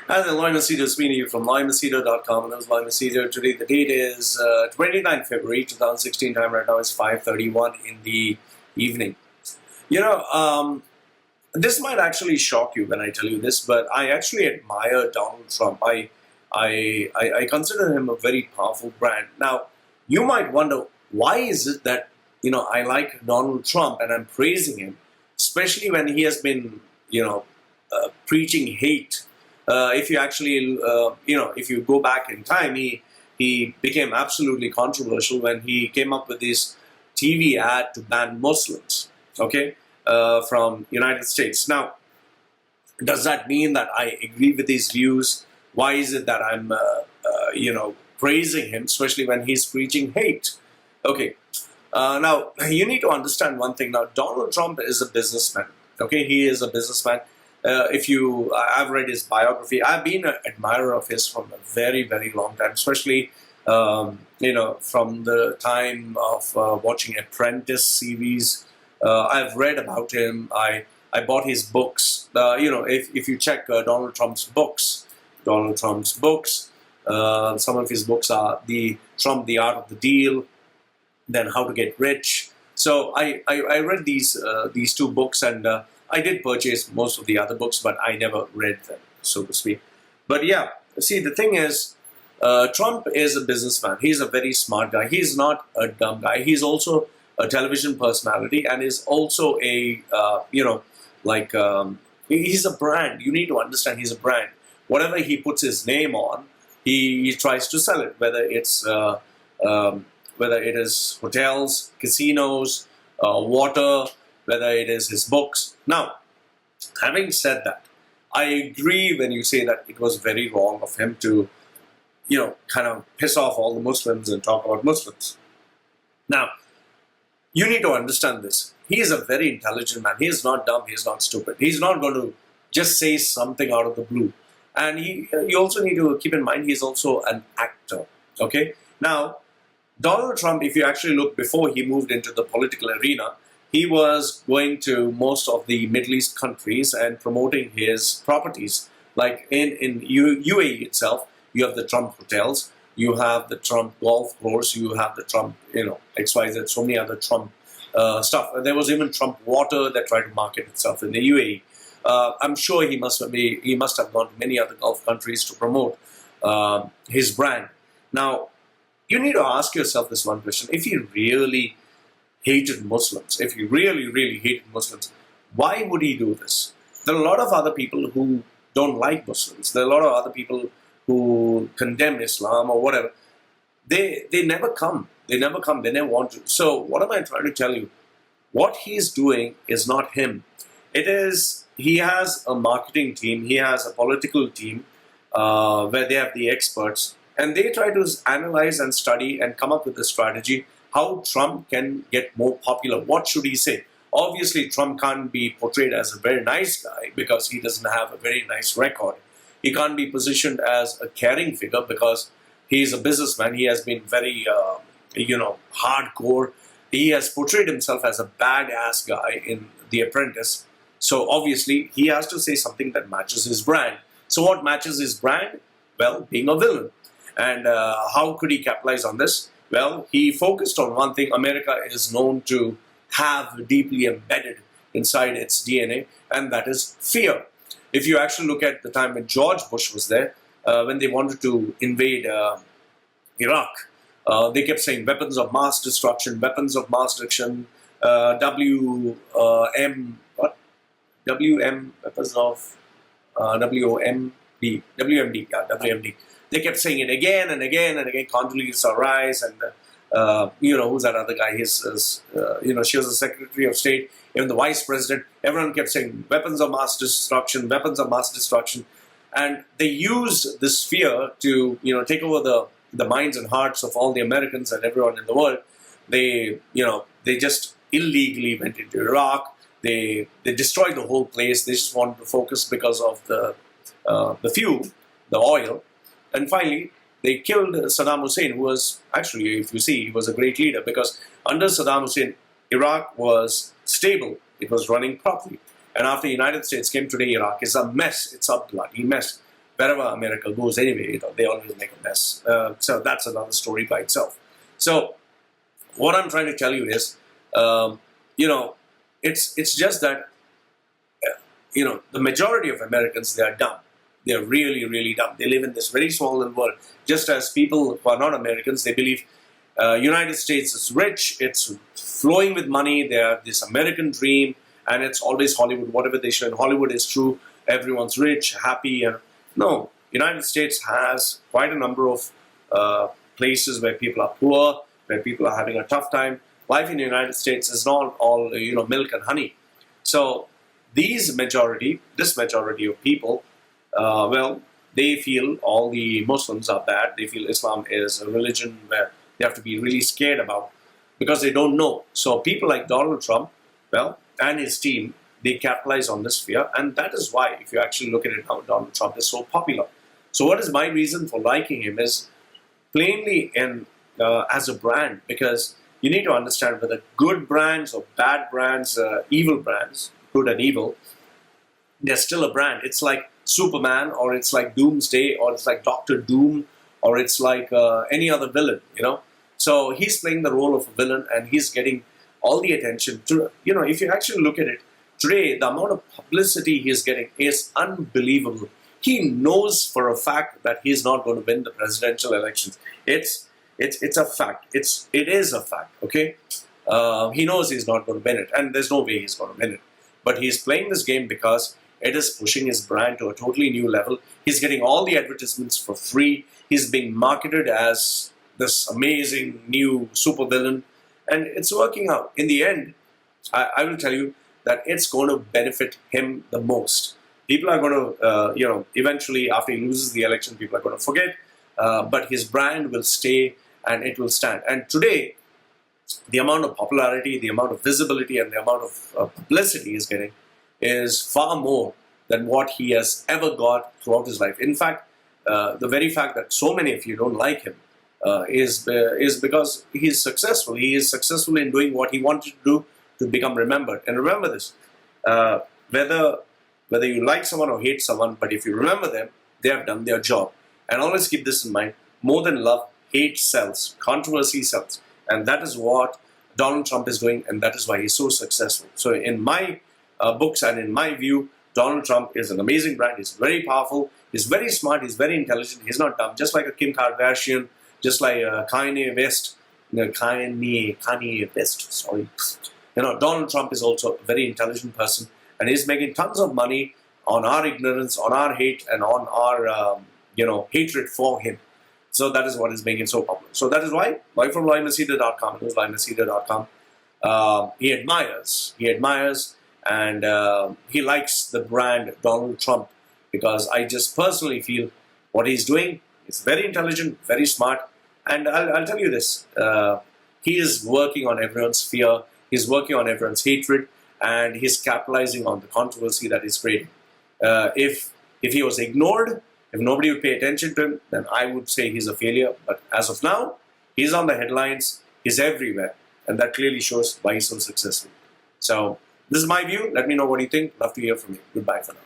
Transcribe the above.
Hi there, Loy Machedo speaking to you from loymachedo.com, and this is Loy Machedo. Today the date is 29th February 2016, time right now is 5:31 in the evening. This might actually shock you when I tell you this, but I actually admire Donald Trump. I consider him a very powerful brand. Now, you might wonder, why is it that, I like Donald Trump and I'm praising him, especially when he has been, preaching hate. If you actually, if you go back in time, he became absolutely controversial when he came up with this TV ad to ban Muslims, okay, from United States. Now, does that mean that I agree with his views? Why is it that I'm, praising him, especially when he's preaching hate? Okay, now you need to understand one thing. Now, Donald Trump is a businessman. Okay, he is a businessman. I've read his biography. I've been an admirer of his from a very, very long time, especially, from the time of watching Apprentice series. I've read about him. I bought his books. If you check Donald Trump's books, some of his books are Trump, The Art of the Deal, then How to Get Rich. So I read these two books, and I did purchase most of the other books, but I never read them, so to speak. But yeah, see, the thing is, Trump is a businessman. He's a very smart guy. He's not a dumb guy. He's also a television personality, and is also a, he's a brand. You need to understand he's a brand. Whatever he puts his name on, he tries to sell it, whether it is hotels, casinos, water, whether it is his books. Now, having said that, I agree when you say that it was very wrong of him to, kind of piss off all the Muslims and talk about Muslims. Now, you need to understand this. He is a very intelligent man. He is not dumb. He is not stupid. He's not going to just say something out of the blue. And you also need to keep in mind he's also an actor. Okay? Now, Donald Trump, if you actually look before he moved into the political arena, he was going to most of the Middle East countries and promoting his properties. Like in UAE itself, you have the Trump hotels, you have the Trump golf course, you have the Trump, XYZ, so many other Trump stuff. And there was even Trump water that tried to market itself in the UAE. I'm sure he must have gone to many other Gulf countries to promote his brand. Now, you need to ask yourself this one question. If he really hated Muslims, if he really, really hated Muslims, why would he do this? There are a lot of other people who don't like Muslims. There are a lot of other people who condemn Islam or whatever. They never come. They never come. They never want to. So what am I trying to tell you? What he's doing is not him. He has a marketing team. He has a political team where they have the experts. And they try to analyze and study and come up with a strategy how Trump can get more popular. What should he say? Obviously, Trump can't be portrayed as a very nice guy because he doesn't have a very nice record. He can't be positioned as a caring figure because he's a businessman. He has been very, hardcore. He has portrayed himself as a badass guy in The Apprentice. So obviously, he has to say something that matches his brand. So what matches his brand? Well, being a villain. And how could he capitalize on this? Well, he focused on one thing America is known to have deeply embedded inside its DNA, and that is fear. If you actually look at the time when George Bush was there, when they wanted to invade Iraq, they kept saying weapons of mass destruction, weapons of mass destruction, WM, weapons of WMD, WMD. They kept saying it again and again and again. Condoleezza Rice and, who's that other guy? She was the Secretary of State, even the Vice President. Everyone kept saying weapons of mass destruction, weapons of mass destruction. And they used this fear to, take over the minds and hearts of all the Americans and everyone in the world. They just illegally went into Iraq. They destroyed the whole place. They just wanted to focus because of the fuel, the oil. And finally, they killed Saddam Hussein, who was actually, if you see, he was a great leader because under Saddam Hussein, Iraq was stable. It was running properly. And after the United States came today, Iraq is a mess. It's a bloody mess. wherever America goes anyway, they always make a mess. So that's another story by itself. So what I'm trying to tell you is, it's just that, the majority of Americans, they are dumb. They are really, really dumb. They live in this very small little world. Just as people who are not Americans, they believe United States is rich, it's flowing with money, they have this American dream, and it's always Hollywood. Whatever they show in Hollywood is true. Everyone's rich, happy. And no, United States has quite a number of places where people are poor, where people are having a tough time. Life in the United States is not all milk and honey. So this majority of people, they feel all the Muslims are bad. They feel Islam is a religion where they have to be really scared about because they don't know. So people like Donald Trump, and his team, they capitalize on this fear, and that is why, if you actually look at it now, Donald Trump is so popular. So what is my reason for liking him is plainly as a brand, because you need to understand whether good brands or bad brands, evil brands, good and evil, they're still a brand. It's like Superman, or it's like Doomsday, or it's like Doctor Doom, or it's like any other villain, So he's playing the role of a villain, and he's getting all the attention. If you actually look at it, today, the amount of publicity he's getting is unbelievable. He knows for a fact that he's not going to win the presidential elections. It's a fact. It is a fact, okay? He knows he's not going to win it, and there's no way he's going to win it. But he's playing this game because it is pushing his brand to a totally new level. He's getting all the advertisements for free. He's being marketed as this amazing new supervillain, and it's working out. In the end, I will tell you that it's going to benefit him the most. People are going to, eventually after he loses the election, people are going to forget, but his brand will stay and it will stand. And today, the amount of popularity, the amount of visibility, and the amount of publicity he's getting is far more than what he has ever got throughout his life. In fact, the very fact that so many of you don't like him is because he is successful. He is successful in doing what he wanted to do to become remembered. And remember this, whether you like someone or hate someone, but if you remember them, they have done their job. And always keep this in mind, more than love, hate sells, controversy sells. And that is what Donald Trump is doing, and that is why he's so successful. So in my books and in my view, Donald Trump is an amazing brand. He's very powerful, he's very smart, he's very intelligent, he's not dumb, just like a Kim Kardashian, just like Kanye West, Kanye West, sorry. Donald Trump is also a very intelligent person, and he's making tons of money on our ignorance, on our hate, and on our hatred for him. So that is what is making him so popular. So that is why from LoyMachedo.com, it was LoyMachedo.com, he admires, and he likes the brand Donald Trump, because I just personally feel what he's doing is very intelligent, very smart, and I'll tell you this, he is working on everyone's fear, he's working on everyone's hatred, and he's capitalizing on the controversy that he's creating. If he was ignored, if nobody would pay attention to him, then I would say he's a failure. But as of now, he's on the headlines, he's everywhere, and that clearly shows why he's so successful. So this is my view. Let me know what you think. Love to hear from you. Goodbye for now.